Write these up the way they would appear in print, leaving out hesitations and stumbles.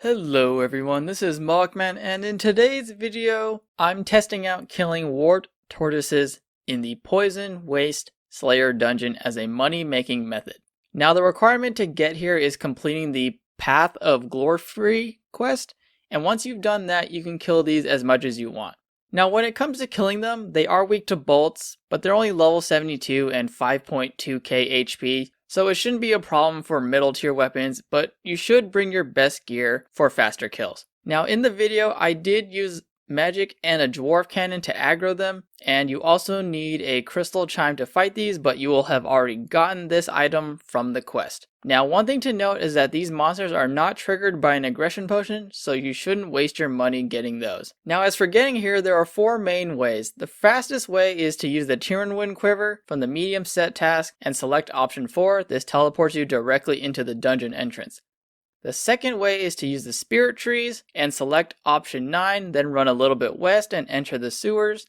Hello everyone, this is Moehawkman, and in today's video, I'm testing out killing warped tortoises in the Poison Waste Slayer dungeon as a money-making method. Now the requirement to get here is completing the Path of Glory quest, and once you've done that, you can kill these as much as you want. Now when it comes to killing them, they are weak to bolts, but they're only level 72 and 5.2k HP, so it shouldn't be a problem for middle tier weapons, but you should bring your best gear for faster kills. Now in the video, I did use magic and a dwarf cannon to aggro them, and you also need a crystal chime to fight these, but you will have already gotten this item from the quest. Now one thing to note is that these monsters are not triggered by an aggression potion, so you shouldn't waste your money getting those. Now as for getting here, there are 4 main ways. The fastest way is to use the Tyranwind Quiver from the medium set task and select option 4. This teleports you directly into the dungeon entrance. The second way is to use the spirit trees and select option 9, then run a little bit west and enter the sewers.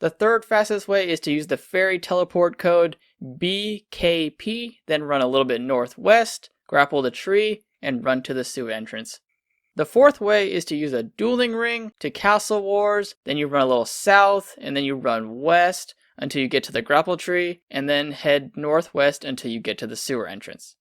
The third fastest way is to use the fairy teleport code BKP, then run a little bit northwest, grapple the tree, and run to the sewer entrance. The fourth way is to use a dueling ring to Castle Wars, then you run a little south, and then you run west until you get to the grapple tree, and then head northwest until you get to the sewer entrance.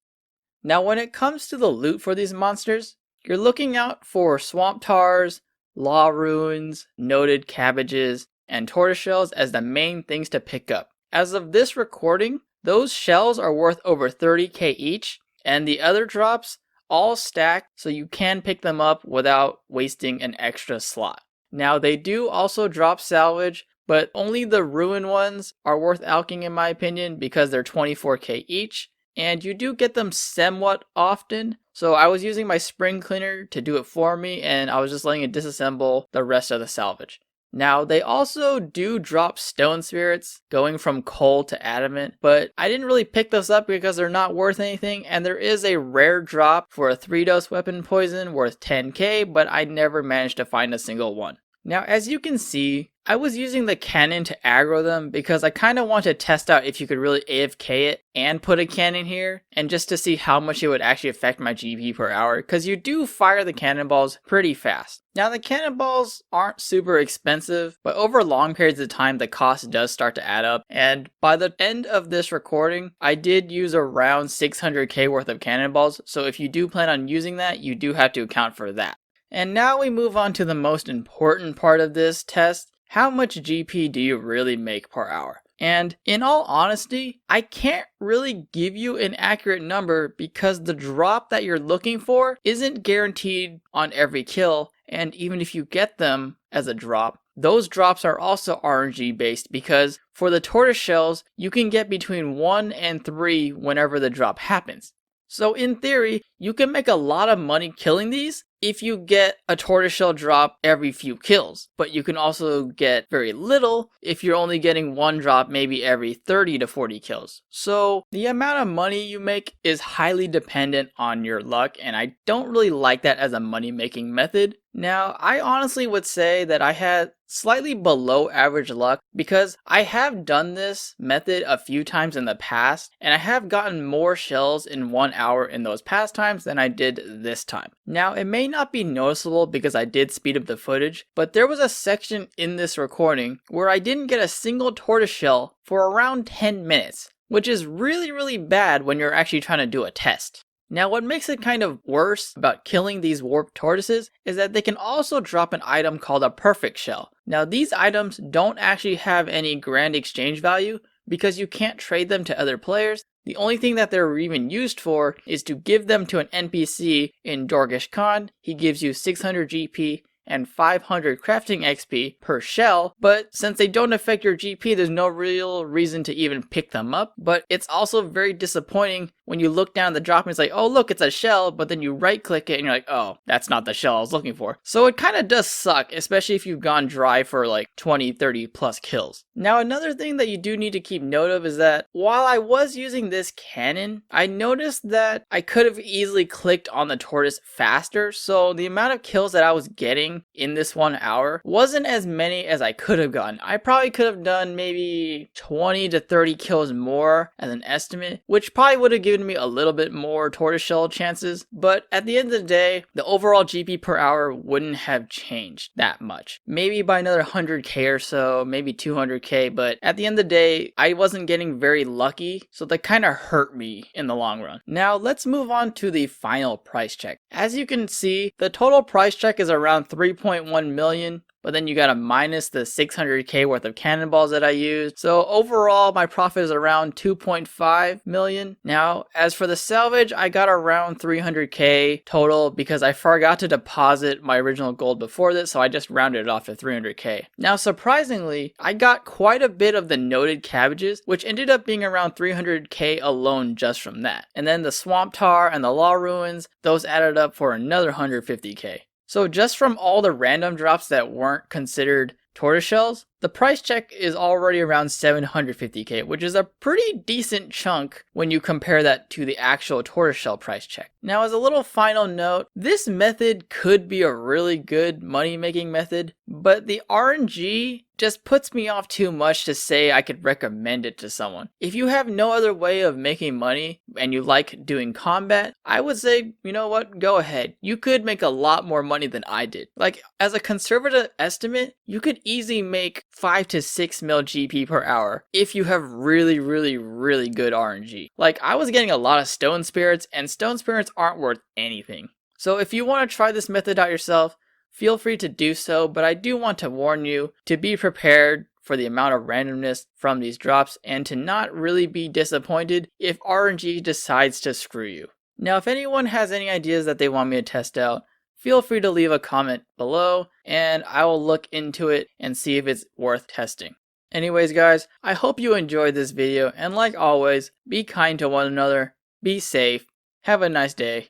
Now when it comes to the loot for these monsters, you're looking out for swamp tars, law ruins, noted cabbages, and tortoise shells as the main things to pick up. As of this recording, those shells are worth over 30k each, and the other drops all stack so you can pick them up without wasting an extra slot. Now they do also drop salvage, but only the ruin ones are worth alching in my opinion because they're 24k each. And you do get them somewhat often, so I was using my spring cleaner to do it for me, and I was just letting it disassemble the rest of the salvage. Now they also do drop stone spirits going from coal to adamant, but I didn't really pick those up because they're not worth anything, and there is a rare drop for a 3-dose weapon poison worth 10k, but I never managed to find a single one. Now as you can see, I was using the cannon to aggro them because I kind of want to test out if you could really AFK it and put a cannon here, and just to see how much it would actually affect my GP per hour, because you do fire the cannonballs pretty fast. Now the cannonballs aren't super expensive, but over long periods of time the cost does start to add up, and by the end of this recording I did use around 600k worth of cannonballs, so if you do plan on using that, you do have to account for that. And now we move on to the most important part of this test. How much GP do you really make per hour? And in all honesty, I can't really give you an accurate number because the drop that you're looking for isn't guaranteed on every kill, and even if you get them as a drop, those drops are also RNG based because for the tortoise shells, you can get between 1 and 3 whenever the drop happens. So in theory, you can make a lot of money killing these if you get a tortoiseshell drop every few kills, but you can also get very little if you're only getting 1 drop maybe every 30 to 40 kills. So the amount of money you make is highly dependent on your luck, and I don't really like that as a money making method. Now, I honestly would say that I had slightly below average luck because I have done this method a few times in the past, and I have gotten more shells in 1 hour in those past times than I did this time. Now, it may not be noticeable because I did speed up the footage, but there was a section in this recording where I didn't get a single tortoise shell for around 10 minutes, which is really bad when you're actually trying to do a test. Now what makes it kind of worse about killing these warped tortoises is that they can also drop an item called a perfect shell. Now these items don't actually have any grand exchange value because you can't trade them to other players. The only thing that they're even used for is to give them to an NPC in Dorgish Khan. He gives you 600 GP and 500 crafting XP per shell, but since they don't affect your GP, there's no real reason to even pick them up. But it's also very disappointing when you look down the drop and it's like, oh look, it's a shell, but then you right click it and you're like, oh, that's not the shell I was looking for. So it kind of does suck, especially if you've gone dry for like 20, 30 plus kills. Now another thing that you do need to keep note of is that while I was using this cannon, I noticed that I could have easily clicked on the tortoise faster, so the amount of kills that I was getting getting in this 1 hour wasn't as many as I could have gotten. I probably could have done maybe 20 to 30 kills more as an estimate, which probably would have given me a little bit more tortoiseshell chances, but at the end of the day, the overall GP per hour wouldn't have changed that much. Maybe by another 100k or so, maybe 200k, but at the end of the day, I wasn't getting very lucky, so that kind of hurt me in the long run. Now let's move on to the final price check. As you can see, the total price check is around 3.1 million. But then you gotta minus the 600k worth of cannonballs that I used. So overall, my profit is around 2.5 million. Now, as for the salvage, I got around 300k total because I forgot to deposit my original gold before this, so I just rounded it off to 300k. Now, surprisingly, I got quite a bit of the noted cabbages, which ended up being around 300k alone just from that. And then the swamp tar and the law ruins, those added up for another 150k. So just from all the random drops that weren't considered tortoiseshells, the price check is already around 750k, which is a pretty decent chunk when you compare that to the actual tortoiseshell price check. Now, as a little final note, this method could be a really good money making method, but the RNG just puts me off too much to say I could recommend it to someone. If you have no other way of making money and you like doing combat, I would say, you know what, go ahead. You could make a lot more money than I did. Like, as a conservative estimate, you could easily make 5 to 6 mil GP per hour if you have really good RNG. Like, I was getting a lot of stone spirits, and stone spirits aren't worth anything. So if you want to try this method out yourself, feel free to do so, but I do want to warn you to be prepared for the amount of randomness from these drops and to not really be disappointed if RNG decides to screw you. Now, if anyone has any ideas that they want me to test out, feel free to leave a comment below and I will look into it and see if it's worth testing. Anyways guys, I hope you enjoyed this video, and like always, be kind to one another, be safe, have a nice day.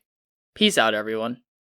Peace out everyone.